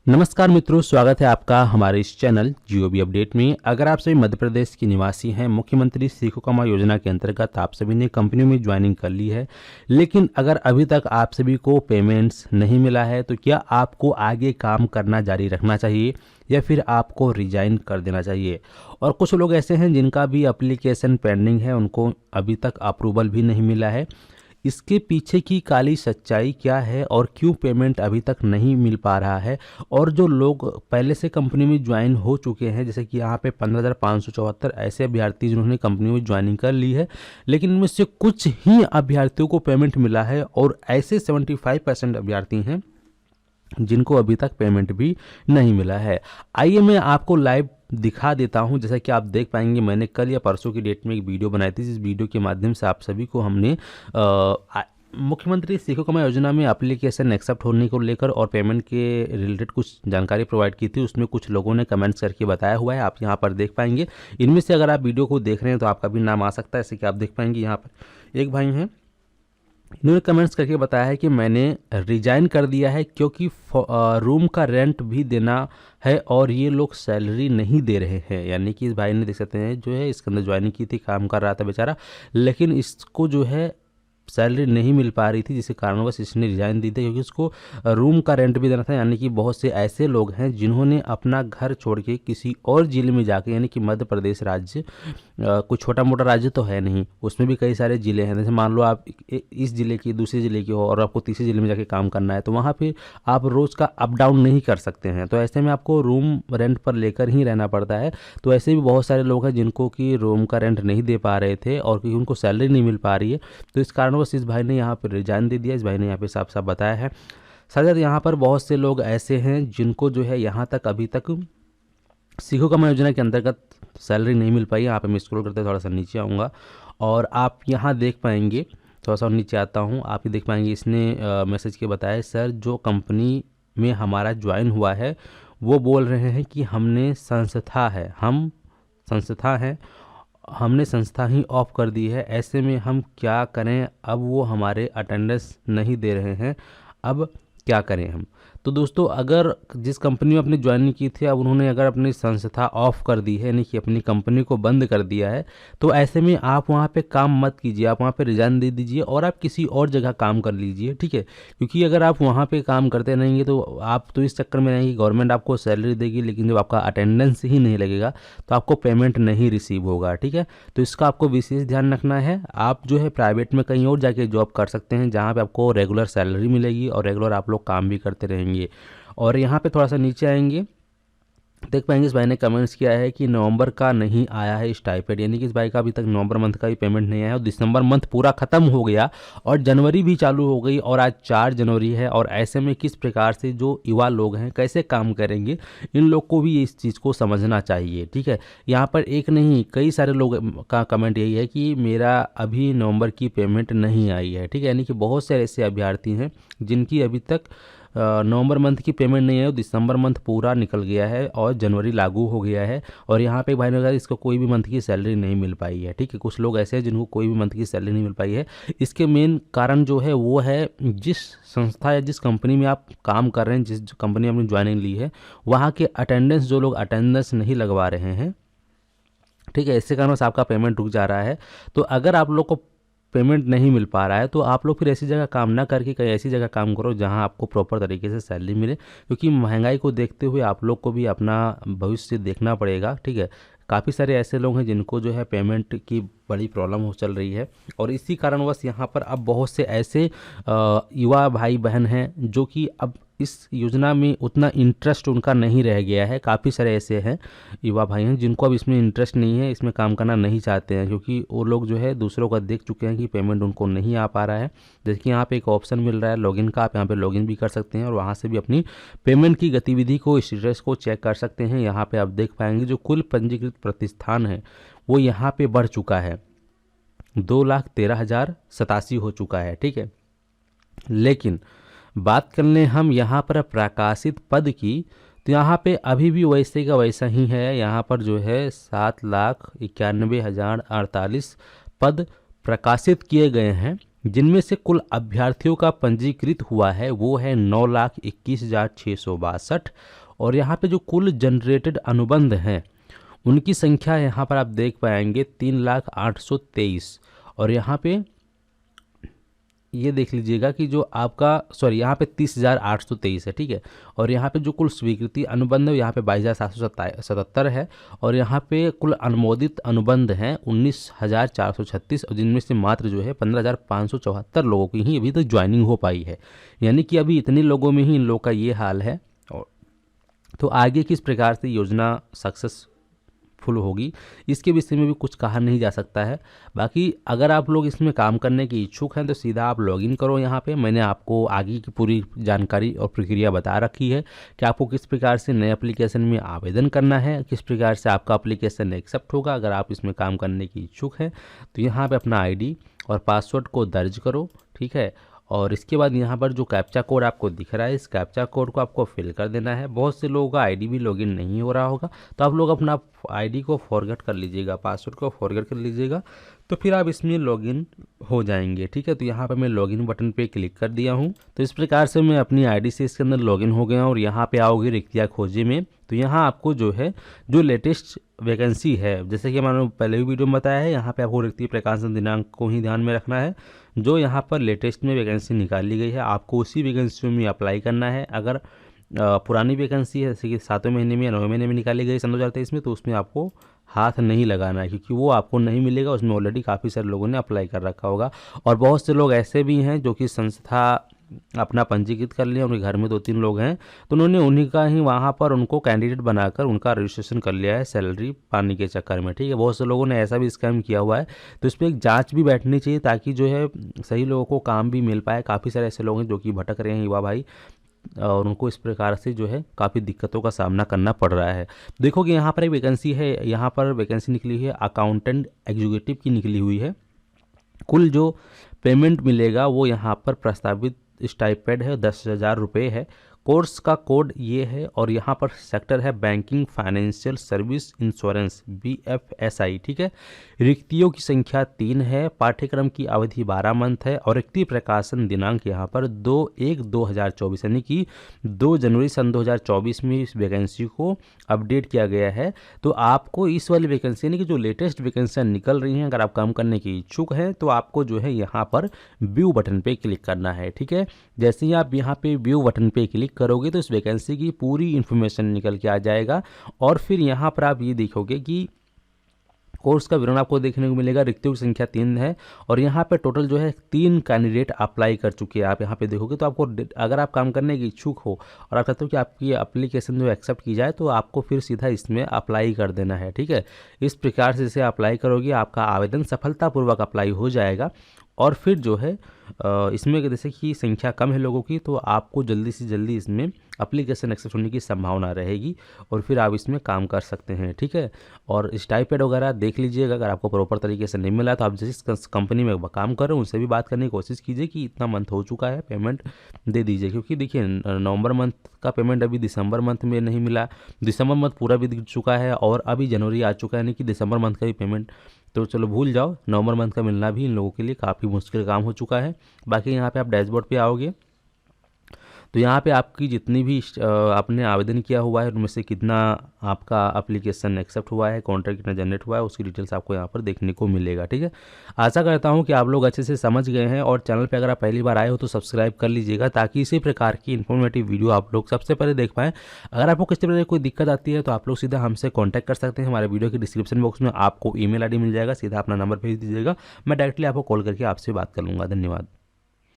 नमस्कार मित्रों, स्वागत है आपका हमारे इस चैनल जीओबी अपडेट में। अगर आप सभी मध्य प्रदेश के निवासी हैं, मुख्यमंत्री सीखो कमाओ योजना के अंतर्गत आप सभी ने कंपनियों में ज्वाइनिंग कर ली है, लेकिन अगर अभी तक आप सभी को पेमेंट्स नहीं मिला है तो क्या आपको आगे काम करना जारी रखना चाहिए या फिर आपको रिजाइन कर देना चाहिए। और कुछ लोग ऐसे हैं जिनका भी एप्लीकेशन पेंडिंग है, उनको अभी तक अप्रूवल भी नहीं मिला है। इसके पीछे की काली सच्चाई क्या है और क्यों पेमेंट अभी तक नहीं मिल पा रहा है। और जो लोग पहले से कंपनी में ज्वाइन हो चुके हैं, जैसे कि यहाँ पे 15,574 ऐसे अभ्यर्थी जिन्होंने कंपनी में ज्वाइनिंग कर ली है, लेकिन इनमें से कुछ ही अभ्यर्थियों को पेमेंट मिला है और ऐसे 75% अभ्यर्थी हैं जिनको अभी तक पेमेंट भी नहीं मिला है। आइए मैं आपको लाइव दिखा देता हूं। जैसा कि आप देख पाएंगे, मैंने कल या परसों की डेट में एक वीडियो बनाई थी, जिस वीडियो के माध्यम से आप सभी को हमने मुख्यमंत्री सीखो कमाओ योजना में एप्लीकेशन एक्सेप्ट होने को लेकर और पेमेंट के रिलेटेड कुछ जानकारी प्रोवाइड की थी। उसमें कुछ लोगों ने कमेंट्स करके बताया हुआ है, आप यहाँ पर देख पाएंगे। इनमें से अगर आप वीडियो को देख रहे हैं तो आपका भी नाम आ सकता है। जैसे कि आप देख पाएंगे, यहाँ पर एक भाई हैं, इन्होंने कमेंट्स करके बताया है कि मैंने रिजाइन कर दिया है क्योंकि रूम का रेंट भी देना है और ये लोग सैलरी नहीं दे रहे हैं। यानी कि इस भाई ने, देख सकते हैं, जो है इसके अंदर ज्वाइनिंग की थी, काम कर रहा था बेचारा, लेकिन इसको जो है सैलरी नहीं मिल पा रही थी, जिसके कारणवश इसने रिजाइन दी थी क्योंकि उसको रूम का रेंट भी देना था। यानी कि बहुत से ऐसे लोग हैं जिन्होंने अपना घर छोड़ के किसी और जिले में जाके, यानी कि मध्य प्रदेश राज्य कोई छोटा मोटा राज्य तो है नहीं, उसमें भी कई सारे ज़िले हैं। जैसे मान लो आप इस ज़िले की दूसरे ज़िले की हो और आपको तीसरे ज़िले में जाके काम करना है, तो वहाँ पे आप रोज़ का अप डाउन नहीं कर सकते हैं। तो ऐसे में आपको रूम रेंट पर लेकर ही रहना पड़ता है। तो ऐसे भी बहुत सारे लोग हैं जिनको कि रूम का रेंट नहीं दे पा रहे थे और क्योंकि उनको सैलरी नहीं मिल पा रही है, तो इस कारणवश इस भाई ने यहाँ पर रिजाइन दे दिया। इस भाई ने यहाँ पे साफ साफ बताया है। साथ यहाँ पर बहुत से लोग ऐसे हैं जिनको जो है यहाँ तक अभी तक सीखो कमाओ योजना के अंतर्गत सैलरी नहीं मिल पाई। यहाँ पे मैं स्क्रॉल करते थोड़ा सा नीचे आऊँगा और आप यहाँ देख पाएंगे, थोड़ा सा नीचे आता हूँ, आप ये देख पाएंगे इसने मैसेज के बताया, सर जो कंपनी में हमारा ज्वाइन हुआ है वो बोल रहे हैं कि हमने संस्था है, हम संस्था हैं, हमने संस्था ही ऑफ कर दी है, ऐसे में हम क्या करें। अब वो हमारे अटेंडेंस नहीं दे रहे हैं, अब क्या करें हम। तो दोस्तों, अगर जिस कंपनी में आपने ज्वाइनिंग की थी, अब उन्होंने अगर अपनी संस्था ऑफ कर दी है, यानी कि अपनी कंपनी को बंद कर दिया है, तो ऐसे में आप वहाँ पे काम मत कीजिए, आप वहाँ पे रिजाइन दे दीजिए और आप किसी और जगह काम कर लीजिए, ठीक है। क्योंकि अगर आप वहाँ पे काम करते रहेंगे तो आप तो इस चक्कर में रहेंगे, गवर्नमेंट आपको सैलरी देगी, लेकिन जब आपका अटेंडेंस ही नहीं लगेगा तो आपको पेमेंट नहीं रिसीव होगा, ठीक है। तो इसका आपको विशेष ध्यान रखना है। आप जो है प्राइवेट में कहीं और जाके जॉब कर सकते हैं, जहाँ पे आपको रेगुलर सैलरी मिलेगी और रेगुलर आप लोग काम भी करते रहेंगे। और यहाँ पे थोड़ा सा नीचे आएंगे, देख पाएंगे इस भाई ने कमेंट्स किया है कि नवंबर का नहीं आया है स्टाइपेंड, यानी कि इस भाई का अभी तक नवंबर मंथ का भी पेमेंट नहीं आया और दिसंबर मंथ पूरा खत्म हो गया और जनवरी भी चालू हो गई और आज 4 जनवरी है। और ऐसे में किस प्रकार से जो युवा लोग हैं कैसे काम करेंगे, इन लोग को भी इस चीज़ को समझना चाहिए, ठीक है। यहाँ पर एक नहीं, कई सारे लोग का कमेंट यही है कि मेरा अभी नवंबर की पेमेंट नहीं आई है, ठीक है। यानी कि बहुत से ऐसे अभ्यर्थी हैं जिनकी अभी तक नवंबर मंथ की पेमेंट नहीं है, दिसंबर मंथ पूरा निकल गया है और जनवरी लागू हो गया है। और यहाँ पे भाई ने कहा इसको कोई भी मंथ की सैलरी नहीं मिल पाई है, ठीक है। कुछ लोग ऐसे हैं जिनको कोई भी मंथ की सैलरी नहीं मिल पाई है। इसके मेन कारण जो है वो है, जिस संस्था या जिस कंपनी में आप काम कर रहे हैं, जिस कंपनी में आपने ज्वाइनिंग ली है, वहाँ के अटेंडेंस, जो लोग अटेंडेंस नहीं लगवा रहे हैं, ठीक है, इससे कारण से आपका पेमेंट रुक जा रहा है। तो अगर आप लोग को पेमेंट नहीं मिल पा रहा है तो आप लोग फिर ऐसी जगह काम ना करके कहीं ऐसी जगह काम करो जहां आपको प्रॉपर तरीके से सैलरी मिले, क्योंकि महंगाई को देखते हुए आप लोग को भी अपना भविष्य देखना पड़ेगा, ठीक है। काफ़ी सारे ऐसे लोग हैं जिनको जो है पेमेंट की बड़ी प्रॉब्लम हो चल रही है और इसी कारणवश यहाँ पर अब बहुत से ऐसे युवा भाई बहन हैं जो कि अब इस योजना में उतना इंटरेस्ट उनका नहीं रह गया है। काफ़ी सारे ऐसे हैं युवा भाई हैं जिनको अब इसमें इंटरेस्ट नहीं है, इसमें काम करना नहीं चाहते हैं, क्योंकि वो लोग जो है दूसरों का देख चुके हैं कि पेमेंट उनको नहीं आ पा रहा है। जैसे कि यहाँ पे एक ऑप्शन मिल रहा है लॉगिन का, आप यहाँ पे लॉगिन भी कर सकते हैं और वहाँ से भी अपनी पेमेंट की गतिविधि को, स्टेटस को चेक कर सकते हैं। यहाँ पे आप देख पाएंगे जो कुल पंजीकृत प्रतिष्ठान है वो यहाँ पे बढ़ चुका है, 2,13,087 हो चुका है, ठीक है। लेकिन बात कर लें हम यहाँ पर प्रकाशित पद की, तो यहाँ पे अभी भी वैसे का वैसा ही है। यहाँ पर जो है 7,91,048 पद प्रकाशित किए गए हैं, जिनमें से कुल अभ्यर्थियों का पंजीकृत हुआ है वो है 9,21,662। और यहाँ पे जो कुल जनरेटेड अनुबंध हैं उनकी संख्या यहाँ पर आप देख पाएंगे 3,08,23। और यहाँ पे ये देख लीजिएगा कि जो आपका यहाँ पे 30,823 है, ठीक है। और यहाँ पे जो कुल स्वीकृति अनुबंध है यहाँ पे 22,777 है। और यहाँ पे कुल अनुमोदित अनुबंध हैं 19,436, और जिनमें से मात्र जो है 15,574 लोगों की ही अभी तक ज्वाइनिंग हो पाई है। यानी कि अभी इतने लोगों में ही इन लोगों का ये हाल है। और तो आगे किस प्रकार से योजना सक्सेसफुल होगी इसके विषय में भी कुछ कहा नहीं जा सकता है। बाकी अगर आप लोग इसमें काम करने की इच्छुक हैं तो सीधा आप लॉगिन करो। यहाँ पे मैंने आपको आगे की पूरी जानकारी और प्रक्रिया बता रखी है कि आपको किस प्रकार से नए एप्लीकेशन में आवेदन करना है, किस प्रकार से आपका एप्लीकेशन एक्सेप्ट होगा। अगर आप इसमें काम करने की इच्छुक हैं तो यहाँ पर अपना ID और पासवर्ड को दर्ज करो, ठीक है। और इसके बाद यहाँ पर जो कैप्चा कोड आपको दिख रहा है इस कैप्चा कोड को आपको फिल कर देना है। बहुत से लोगों का ID भी लॉगिन नहीं हो रहा होगा तो आप लोग अपना ID को फॉरगेट कर लीजिएगा, पासवर्ड को फॉरगेट कर लीजिएगा, तो फिर आप इसमें लॉगिन हो जाएंगे, ठीक है। तो यहाँ पर मैं लॉगिन बटन पे क्लिक कर दिया हूँ। तो इस प्रकार से मैं अपनी ID से इसके अंदर लॉगिन हो गया हूँ। और यहाँ पे आओगे रिक्तियाँ खोजे में, तो यहाँ आपको जो है जो लेटेस्ट वैकेंसी है, जैसे कि मैंने पहले भी वीडियो में बताया है, यहाँ पे आपको रिक्ति प्रकाशन दिनांक को ही ध्यान में रखना है। जो यहाँ पर लेटेस्ट में वैकेंसी निकाली गई है आपको उसी वैकेंसी में अप्लाई करना है। अगर पुरानी वैकेंसी है जैसे कि 7वें महीने में या 9वें महीने में निकाली गई सन 2023 में, तो उसमें आपको हाथ नहीं लगाना है क्योंकि वो आपको नहीं मिलेगा। उसमें ऑलरेडी काफ़ी सारे लोगों ने अप्लाई कर रखा होगा। और बहुत से लोग ऐसे भी हैं जो कि संस्था अपना पंजीकृत कर लिया, उनके घर में 2-3 लोग हैं तो उन्होंने उन्हीं का ही वहाँ पर उनको कैंडिडेट बनाकर उनका रजिस्ट्रेशन कर लिया है सैलरी पाने के चक्कर में, ठीक है। बहुत से लोगों ने ऐसा भी स्कैम किया हुआ है। तो इस पर एक जांच भी बैठनी चाहिए ताकि जो है सही लोगों को काम भी मिल पाए। काफ़ी सारे ऐसे लोग हैं जो कि भटक रहे हैं युवा भाई, और उनको इस प्रकार से जो है काफ़ी दिक्कतों का सामना करना पड़ रहा है। देखो कि यहाँ पर एक वैकेंसी है, यहाँ पर वैकेंसी निकली है अकाउंटेंट एग्जीक्यूटिव की निकली हुई है। कुल जो पेमेंट मिलेगा वो यहाँ पर प्रस्तावित स्टाइपेंड है 10,000 रुपये है। कोर्स का कोड ये है। और यहाँ पर सेक्टर है banking financial service insurance BFSI, ठीक है। रिक्तियों की संख्या 3 है। पाठ्यक्रम की अवधि 12 मंथ है। और रिक्ति प्रकाशन दिनांक यहाँ पर 2/1/2024 यानी कि 2 जनवरी सन 2024 में इस वैकेंसी को अपडेट किया गया है। तो आपको इस वाली वैकेंसी यानी कि जो लेटेस्ट वैकेंसियाँ निकल रही हैं, अगर आप काम करने की इच्छुक हैं तो आपको जो है यहाँ पर व्यू बटन पे क्लिक करना है, ठीक है। जैसे ही आप यहाँ पे व्यू बटन पे क्लिक करोगे तो इस वैकेंसी की पूरी इन्फॉर्मेशन निकल के आ जाएगा। और फिर यहाँ पर आप ये देखोगे कि कोर्स का विवरण आपको देखने को मिलेगा। रिक्तियों की संख्या 3 है। और यहाँ पे टोटल जो है 3 कैंडिडेट अप्लाई कर चुके हैं। आप यहाँ पे देखोगे तो आपको अगर आप काम करने की इच्छुक हो और आप चाहते हो कि आपकी एप्लीकेशन जो एक्सेप्ट की जाए तो आपको फिर सीधा इसमें अप्लाई कर देना है, ठीक है। इस प्रकार से इसे अप्लाई करोगे आपका आवेदन सफलतापूर्वक अप्लाई हो जाएगा। और फिर जो है इसमें जैसे कि संख्या कम है लोगों की तो आपको जल्दी से जल्दी इसमें एप्लीकेशन एक्सेप्ट होने की संभावना रहेगी और फिर आप इसमें काम कर सकते हैं, ठीक है। और स्टाइपेंड वगैरह देख लीजिएगा, अगर आपको प्रॉपर तरीके से नहीं मिला तो आप जिस कंपनी में काम कर रहे हो उनसे भी बात करने की कोशिश कीजिए कि इतना मंथ हो चुका है, पेमेंट दे दीजिए। क्योंकि देखिए नवंबर मंथ का पेमेंट अभी दिसंबर मंथ में नहीं मिला, दिसंबर मंथ पूरा भी दिख चुका है और अभी जनवरी आ चुका है, यानी कि दिसंबर मंथ का भी पेमेंट तो चलो भूल जाओ, नवंबर मंथ का मिलना भी इन लोगों के लिए काफ़ी मुश्किल काम हो चुका है। बाकी यहाँ पे आप डैशबोर्ड पे आओगे तो यहाँ पे आपकी जितनी भी आपने आवेदन किया हुआ है उनमें से कितना आपका एप्लीकेशन एक्सेप्ट हुआ है, कॉन्ट्रैक्ट कितना जनरेट हुआ है, उसकी डिटेल्स आपको यहाँ पर देखने को मिलेगा, ठीक है। आशा करता हूँ कि आप लोग अच्छे से समझ गए हैं और चैनल पे अगर आप पहली बार आए हो तो सब्सक्राइब कर लीजिएगा ताकि इसी प्रकार की इन्फॉर्मेटिव वीडियो आप लोग सबसे पहले देख पाएँ। अगर आपको किसी तरह कोई दिक्कत आती है तो आप लोग सीधा हमसे कॉन्टैक्ट कर सकते हैं। हमारे वीडियो के डिस्क्रिप्शन बॉक्स में आपको email ID मिल जाएगा, सीधा अपना नंबर भेज दीजिएगा, मैं डायरेक्टली आपको कॉल करके आपसे बात कर लूँगा। धन्यवाद।